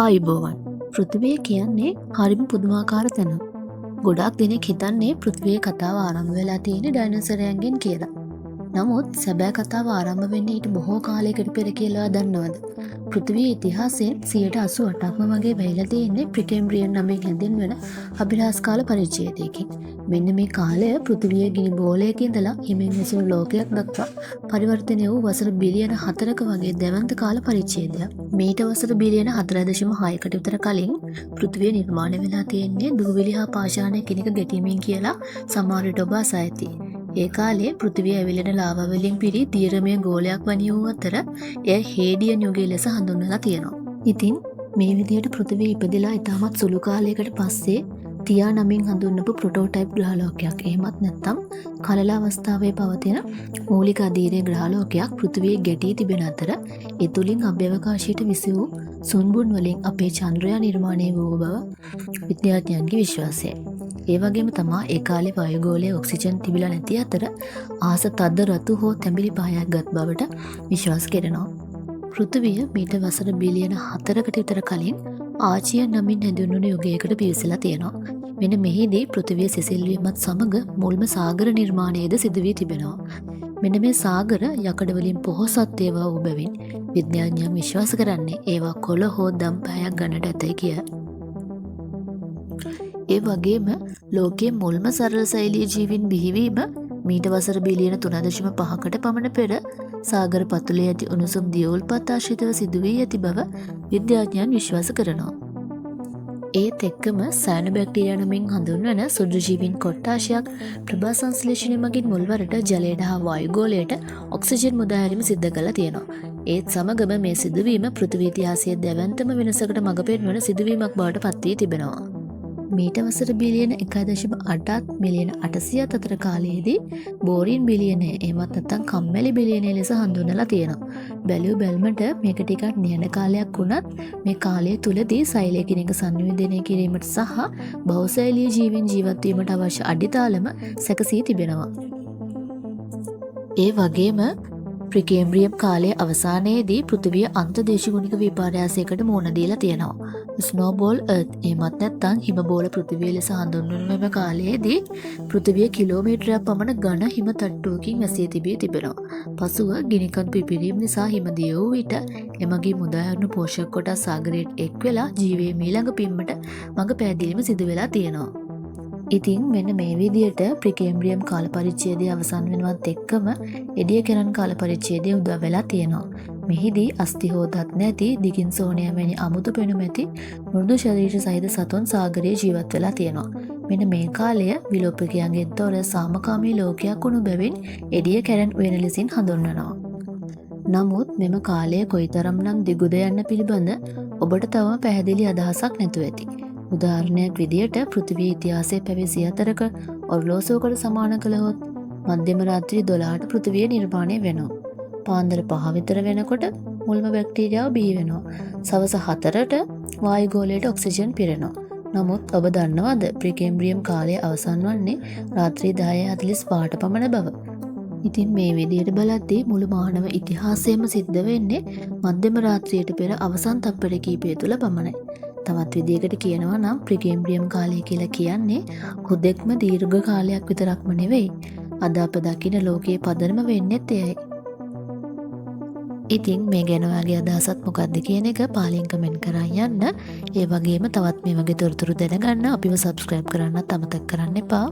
ආයුබෝවන්. පෘථිවිය කියන්නේ හරිම පුදුමාකාර තැනක්. ගොඩාක් දෙනෙක් හිතන්නේ පෘථිවියේ කතාව ආරම්භ වෙලා තියෙන්නේ ඩයිනෝසරයන්ගෙන් කියලා. නමුත් සැබෑ කතාව ආරම්භ වෙන්නේ ඊට බොහෝ කාලයකට පෙර කියලා දන්නවද? පෘථිවියේ ඉතිහාසයෙන් 88%ක්ම වගේ වෙයිලා තියෙන්නේ ප්‍රිකැම්බ්‍රියන් නමින් හැඳින්වෙන අභිරහස් කාල පරිච්ඡේදයකින්. මෙන්න මේ කාලය පෘථිවියේ ගිනි බෝලයක ඉඳලා හිමින් විසුණු ලෝකයක් දක්වා පරිවර්තනය වූ වසර බිලියන 4ක වගේ දැවැන්ත කාල පරිච්ඡේදයක්. මීට වසර බිලියන 4.6කට විතර කලින් පෘථිවිය නිර්මාණය වෙලා තියෙන්නේ දූවිලි හා පාෂාණ කිනික ගැටීමෙන් කියලා සමහර විට ඔබ අසා ඇති. ඒ කාලේ පෘථිවිය ඇවිලෙන ලාවා වලින් පිරි දීර්ඝමය ගෝලයක් වනිය වූ අතර එය හේඩියන් යුගය ලෙස හඳුන්වලා තියෙනවා. ඉතින් මේ විදිහට පෘථිවිය ඉපදෙලා ඉතාමත් සුළු කාලයකට පස්සේ තියා නමින් හඳුන්වපු ප්‍රොටෝටයිප් ග්‍රහලෝකයක් එහෙමත් නැත්නම් කලල අවස්ථාවේ පවතින මූලික අධීරයේ ග්‍රහලෝකයක් පෘථිවියේ ගැටී තිබෙන අතර ඒ තුලින් අභ්‍යවකාශයට විසි වූ සුන්බුන් වලින් අපේ චන්ද්‍රයා නිර්මාණය වූ බව විද්‍යාඥයන්ගේ විශ්වාසයයි. ඒ වගේම තමා ඒ කාලේ වායුගෝලයේ ඔක්සිජන් තිබිලා නැති අතර ආස තද රතු හෝ තැඹිලි පහයක් ගත් බවට විශ්වාස කෙරෙනවා. පෘථිවිය මීට වසර බිලියන 4කට විතර කලින් ආචියන් නමින් හැඳින්වුණු යුගයකට පිවිසලා තියෙනවා. මෙන්න මෙහිදී පෘථිවිය සිසිල් වීමත් සමග මුල්ම සාගර නිර්මාණයද සිදු වී තිබෙනවා. මෙන්න මේ සාගර යකඩ වලින් පොහොසත් ඒවා වූ බැවින් විද්‍යාඥයන් විශ්වාස කරන්නේ ඒවා කොළ හෝ දම් පහයක් ගන්නට ඇතයි කිය. ඒ වගේම ලෝකයේ මුල්ම සරල ශෛලීය ජීවීන් බිහිවීම මීට වසර බිලියන 3.5කට පමණ පෙර සාගර පතුලේ ඇති උණුසුම් දියවුල්පත් ආශ්‍රිතව සිදු වී ඇති බව විද්‍යාඥයන් විශ්වාස කරනවා. ඒත් එක්කම සයනොබැක්ටීරියා නමින් හඳුන්වන සුදු ජීවීන් කොට්ටාශයක් ප්‍රභා සංශ්ලේෂණය මගින් මුල්වරට ජලයට හා වායුගෝලයට ඔක්සිජන් මුදා හැරීම සිද්ධ කළා තියෙනවා. ඒත් සමගම මේ සිදුවීම පෘථිවි ඉතිහාසයේ දැවැන්තම වෙනසකට මඟ පෙන්වන සිදුවීමක් බවට පත් වී තිබෙනවා. මීට වසර බිලියන 1.8 මිලියන 800ත් අතර කාලයේදී බෝරින් බිලියනය එහෙමත් නැත්නම් කම්මැලි බිලියනය ලෙස හඳුන්වලා තියෙනවා. බැලුව බැලමට මේක ටිකක් නියන කාලයක් වුණත් මේ කාලය තුලදී සෛලය කිනක සංනිවේදනය කිරීමට සහ බහුසෛලීය ජීවීන් ජීවත් වීමට අවශ්‍ය අඩිතාලම සැකසී තිබෙනවා. ඒ වගේම ප්‍රිකේම්බ්‍රියම් කාලයේ අවසානයේදී පෘථිවිය අන්තදේශගුණික විපර්යාසයකට මුහුණ දීලා තියෙනවා. ස්නෝබෝල් අර්ත් එහෙමත් නැත්නම් හිම බෝල පෘථිවිය ලෙස හඳුන්වන මෙම කාලයේදී පෘථිවිය කිලෝමීටරයක් පමණ ඝන හිම තට්ටුවකින් වැසී තිබෙනවා. පසුව ගිනිකඳු පිපිරීම නිසා හිම දිය වූ විට එමගින් මුදා හැරුණු පෝෂක කොටස් සාගරයට එක් වෙලා ජීවයේ මීළඟ පිම්මට මඟ පෑදීම සිදු වෙලා තියෙනවා. ඉතින් මෙන්න මේ විදිහට ප්‍රිකේම්බ්‍රියම් කාල පරිච්ඡේදය අවසන් වෙනවත් එක්කම එඩිය කෙරන් කාල පරිච්ඡේදය උදා වෙලා තියෙනවා. මෙහිදී අස්ථි හෝදත් නැති දිගින් සෝනියම් වැනි අමුතු පෙනුම ඇති මෘදු ශරීර සහිත සතුන් සාගරයේ ජීවත් වෙලා තියෙනවා. මෙන්න මේ කාලය විලෝපකයන්ගෙන් තොර සාමකාමී ලෝකයක් වුණු බැවින් එඩිය කෙරන් උයන ලෙසින් හඳුන්වනවා. නමුත් මෙම කාලය කොයිතරම්නම් දිගුද යන්න පිළිබඳ ඔබට තවම පැහැදිලි අදහසක් නැතුව ඇති. උදාහරණයක් විදියට පෘථිවියේ ඉතිහාසයේ පැවසී අතරක ඔර්ලෝසුවකට සමාන කළහොත් මධ්‍යම රාත්‍රී 12ට පෘථිවිය නිර්මාණය වෙනවා. පාන්දර 5 විතර වෙනකොට මුල්ම බැක්ටීරියාව බිහි වෙනවා. සවස 4ට වායුගෝලයට ඔක්සිජන් පිරෙනවා. නමුත් ඔබ දන්නවද ප්‍රිකේම්බ්‍රියම් කාලය අවසන් වන්නේ රාත්‍රී 10:45ට පමණ බව? ඉතින් මේ විදියට බලද්දී මුළු මානව ඉතිහාසයම සිද්ධ වෙන්නේ මධ්‍යම රාත්‍රියට පෙර අවසන් තප්පර කිහිපය තුළ පමණයි. තවත් විදියකට කියනවා නම් ප්‍රිකේම්බ්‍රියම් කාලය කියලා කියන්නේ හුදෙක්ම දීර්ඝ කාලයක් විතරක්ම නෙවෙයි. අද අප දකින ලෝකයේ පදනම වෙන්නේත් එයයි. ඉතින් මේ ගැන ඔයාගේ අදහසත් මොකක්ද කියන එක පාලින් කමෙන්ට් කරන් යන්න. ඒ වගේම තවත් මේ වගේ තොරතුරු දැනගන්න අපිව සබ්ස්ක්‍රයිබ් කරන්නත් අමතක කරන්න එපා.